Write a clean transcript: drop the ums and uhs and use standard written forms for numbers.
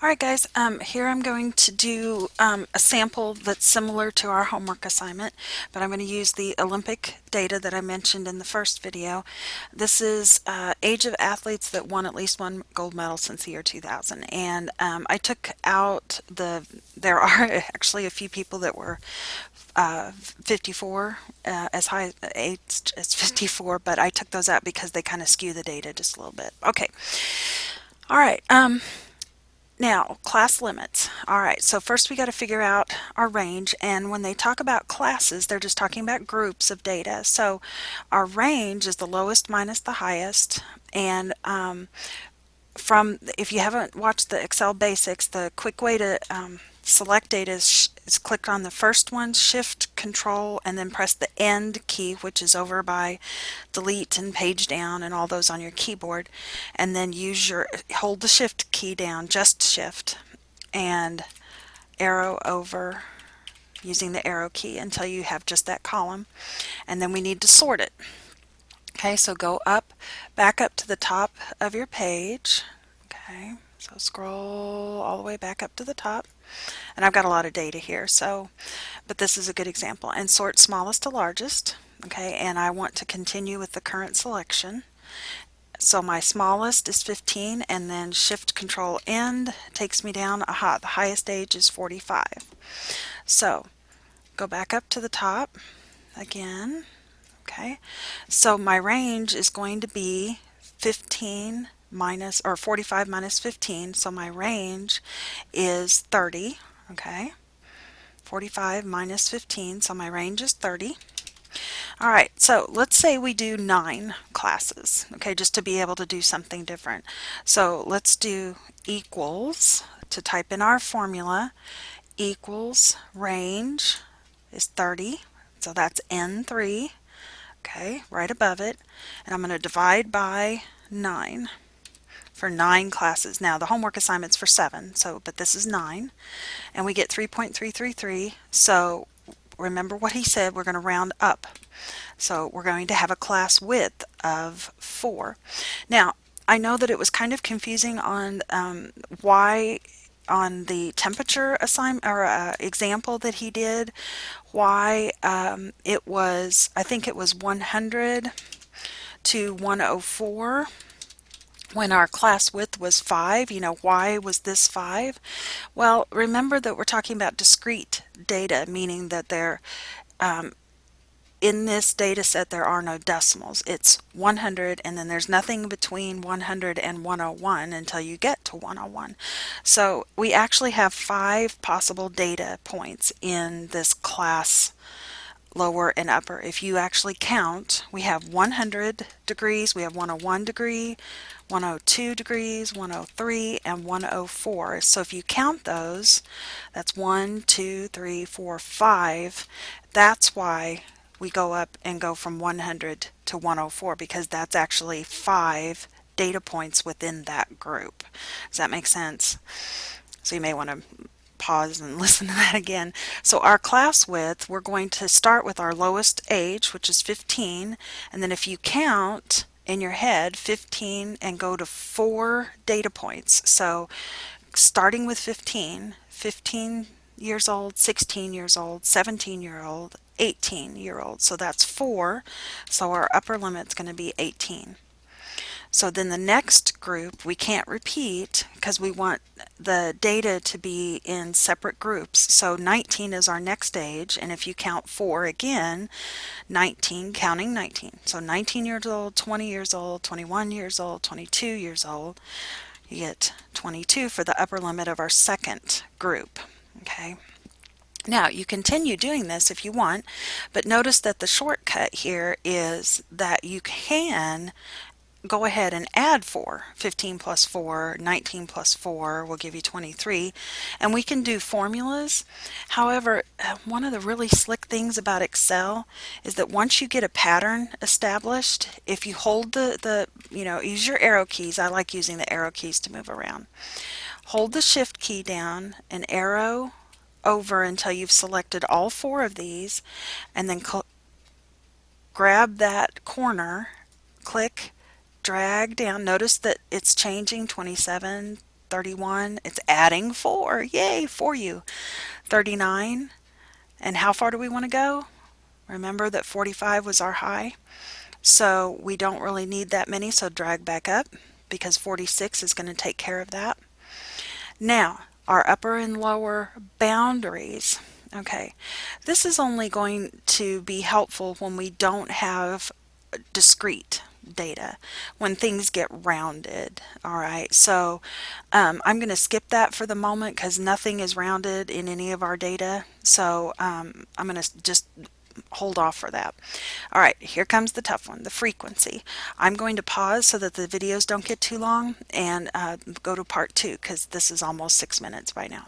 Alright guys, here I'm going to do a sample that's similar to our homework assignment, but I'm going to use the Olympic data that I mentioned in the first video. This is age of athletes that won at least one gold medal since the year 2000, and I took out there are actually a few people that were 54, as high age as 54, but I took those out because they kind of skew the data just a little bit. Okay, alright. Now, class limits. All right, so first we got to figure out our range, and when they talk about classes, they're just talking about groups of data. So our range is the lowest minus the highest, and if you haven't watched the Excel basics, the quick way to select data is click on the first one, shift control, and then press the end key, which is over by delete and page down and all those on your keyboard, and then hold the shift key down, just shift, and arrow over using the arrow key until you have just that column, and then we need to sort it. Okay, so go back up to the top of your page. Okay, so scroll all the way back up to the top. And I've got a lot of data here, but this is a good example. And sort smallest to largest. Okay, and I want to continue with the current selection. So my smallest is 15, and then shift control end takes me down. Aha, the highest age is 45. So go back up to the top again. Okay, so my range is going to be 15 minus, or 45 minus 15, so my range is 30. Okay, 45 minus 15, so my range is 30. All right, so let's say we do 9 classes, okay, just to be able to do something different. So let's do equals, to type in our formula, equals range is 30, so that's N3. Okay, right above it, and I'm going to divide by 9 for 9 classes. Now the homework assignment's for 7, but this is 9, and we get 3.333. So remember what he said, we're going to round up. So we're going to have a class width of 4. Now I know that it was kind of confusing on why on the temperature assignment or example that he did, why it was, I think it was 100 to 104 when our class width was 5. You know, why was this 5? Well, remember that we're talking about discrete data, meaning that they're in this data set there are no decimals. It's 100, and then there's nothing between 100 and 101 until you get to 101. So we actually have 5 possible data points in this class lower and upper. If you actually count, we have 100 degrees, we have 101 degree, 102 degrees, 103, and 104. So if you count those, that's 1, 2, 3, 4, 5. That's why we go up and go from 100 to 104, because that's actually 5 data points within that group. Does that make sense? So you may want to pause and listen to that again. So our class width, we're going to start with our lowest age, which is 15, and then if you count in your head 15 and go to 4 data points. So starting with 15 years old, 16 years old, 17-year-old, 18-year-old. So that's 4. So our upper limit's going to be 18. So then the next group we can't repeat because we want the data to be in separate groups. So 19 is our next age, and if you count 4 again, 19, counting 19. So 19 years old, 20 years old, 21 years old, 22 years old. You get 22 for the upper limit of our second group. Okay. Now you continue doing this if you want, but notice that the shortcut here is that you can go ahead and add 4. 15 plus 4, 19 plus 4 will give you 23, and we can do formulas. However, one of the really slick things about Excel is that once you get a pattern established, if you hold use your arrow keys. I like using the arrow keys to move around. Hold the shift key down and arrow over until you've selected all 4 of these, and then grab that corner, click, drag down. Notice that it's changing 27, 31. It's adding 4. Yay, for you. 39. And how far do we want to go? Remember that 45 was our high. So we don't really need that many, so drag back up because 46 is going to take care of that. Now, our upper and lower boundaries. Okay, this is only going to be helpful when we don't have discrete data, when things get rounded. All right, so I'm going to skip that for the moment because nothing is rounded in any of our data. So I'm going to just hold off for that. All right, here comes the tough one, the frequency. I'm going to pause so that the videos don't get too long and go to part 2 because this is almost 6 minutes by now.